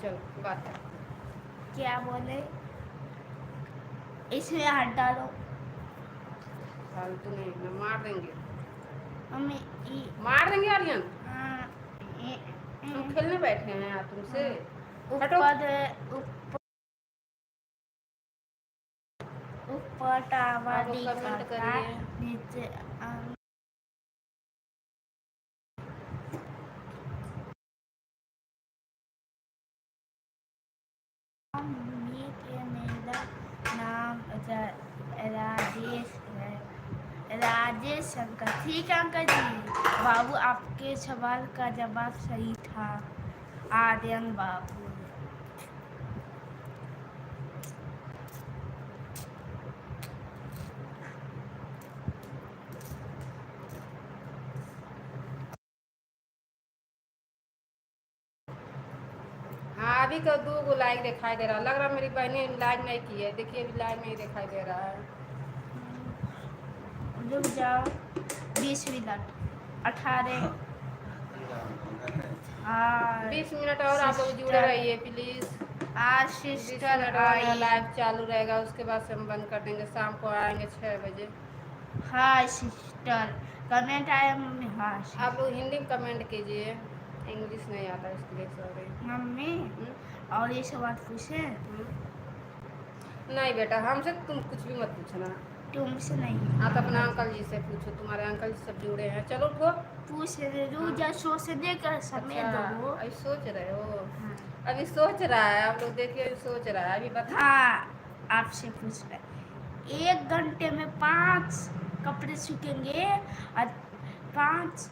चलो बात है। क्या बोले? इसमें हाथ डालो। फालतू नहीं ना, मार देंगे, मम्मी मार देंगे आर्यन। हाँ, हम खेलने बैठे हैं यार तुमसे। हटो। ऊपर ऊपर टावर आप लोग कमेंट दिखाता है, करिए। नीचे मम्मी के मेरा नाम राजेश है, राजेश शंकर। ठीक है अंकल जी। बाबू आपके सवाल का जवाब सही था, आर्यन बाबू। हाँ अभी का 2 लाइक दिखाई दे रहा, लग रहा मेरी बहने लाइक नहीं की है। देखिए अभी लाइक नहीं दिखाई दे रहा है। रुक जाओ, 20 मिनट 18। हाँ 20 मिनट और आप लोग जुड़े रहिए प्लीज़। आज 20 सिस्टर मिनट और मेरा आई। लाइव चालू रहेगा, उसके बाद से हम बंद कर देंगे। शाम को आएंगे 6 बजे। हाँ सिस्टर, कमेंट आया मम्मी। हाँ आप लोग हिंदी में कमेंट कीजिए, इंग्लिश नहीं आता इसलिए सॉरी। मम्मी और ये सवाल पूछे? नहीं बेटा, हमसे तुम कुछ भी मत पूछना। तुमसे नहीं, आप अपना अंकल जी से पूछो, तुम्हारे अंकल जी सब जुड़े हैं। चलो उठो। पूछ रहे। रुक जा, सोचने का समय अच्छा दो। अभी सोच रहे हो? हाँ, अभी सोच रहा है, आप लोग देखिए अभी सोच रहा है। अभी बता। हाँ आपसे पूछ रहे। 1 घंटे में 5 कपड़े सूखेंगे और 5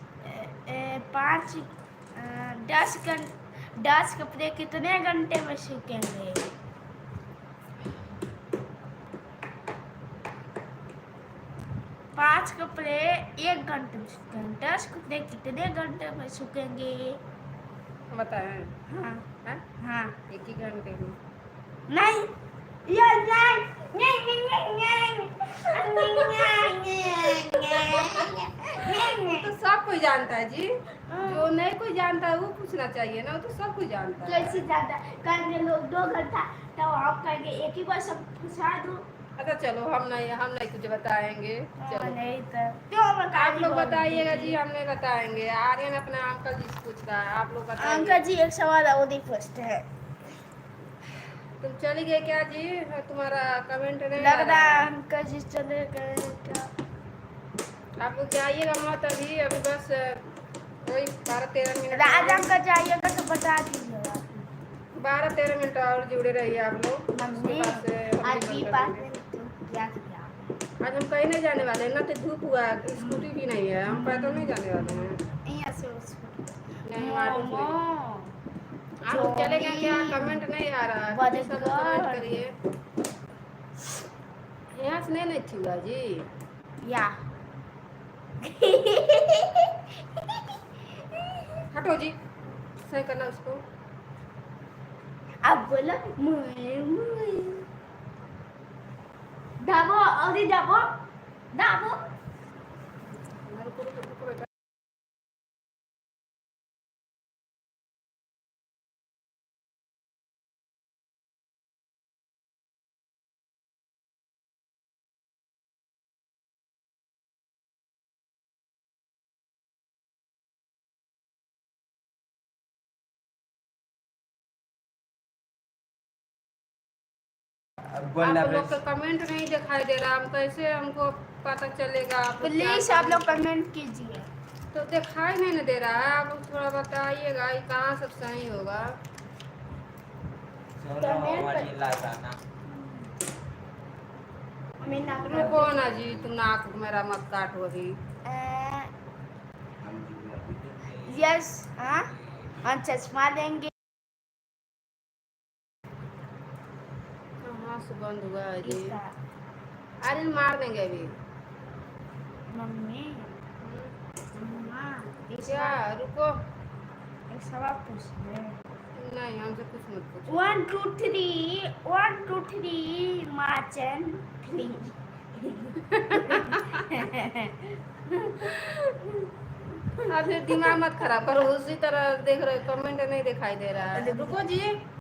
10 कपड़े कितने घंटे में सूखेंगे? 5 कपड़े 1 घंटे में सूखेंगे, 10 कपड़े कितने घंटे में सूखेंगे? बताएं। हाँ हाँ? हाँ। 1 ही घंटे में। नहीं तो सब कोई जानता है जी, जो नहीं कोई जानता है वो पूछना चाहिए ना, वो तो सब कोई जानता है। कैसे जाता कहेंगे लोग 2 घंटा, तो आप कहेंगे एक ही बार सब पूछा दो। अच्छा चलो, हम नहीं कुछ बताएंगे। चलो नहीं तो क्यों आप लोग बताइएगा जी, हम नहीं बताएंगे। आर्यन अपना अंकल जी से पूछ रहा है, आप लोग बताइए। अंकल जी एक सवाल और पूछते हैं। तुम चली गए क्या जी? तुम्हारा कमेंट नहीं आ लग रहा रहा है है। अंकल जी चले गए क्या? आप लोग जाइएगा मत अभी, अभी बस वही 12-13 मिनट राजा और। अंकल जाइएगा तो बता दीजिएगा। 12-13 मिनट और जुड़े रहिए आप लोग, उसके मम्मी बाद से हम आज भी भी बंद कर पास देंगे। में तो क्या किया? आज हम कहीं नहीं जाने वाले हैं ना, तो धूप हुआ है, स्कूटी भी नहीं है, हम पैदल नहीं जाने वाले हैं। यहाँ से उसको नहीं हम ऑटो से। आप लोग चले गए क्या? कमेंट नहीं आ रहा है, प्लीज सब लोग कमेंट करिए। यहाँ से नहीं थी हुआ जी। या हटो जी, सही करना उसको। अब बोलो मुए मुए दाबो और दाबो दाबो। रुको रुको रुको बेटा। आप लोग का कमेंट नहीं दिखाई दे रहा, हम कैसे हमको पता चलेगा आप लोग क्या प्लीज आप लोग कमेंट कीजिए। तो दिखाई नहीं ना दे रहा है। आप लोग थोड़ा बताइएगा ये कहाँ सब सही होगा। रुको ना जी, तुम नाक मेरा मत काटो अभी। यस हाँ, हम चश्मा लेंगे। कहाँ से बंद हुआ है जी? इसका अरे मार देंगे अभी। मम्मी मम्मा क्या? रुको। एक सवाल पूछ ले। नहीं हमसे कुछ मत पूछो। 1 2 3 1 2 3 मार्चन 3। आप फिर दिमाग मत खराब करो, उसी तरह देख रहे कमेंट नहीं दिखाई दे रहा है। रुको जी।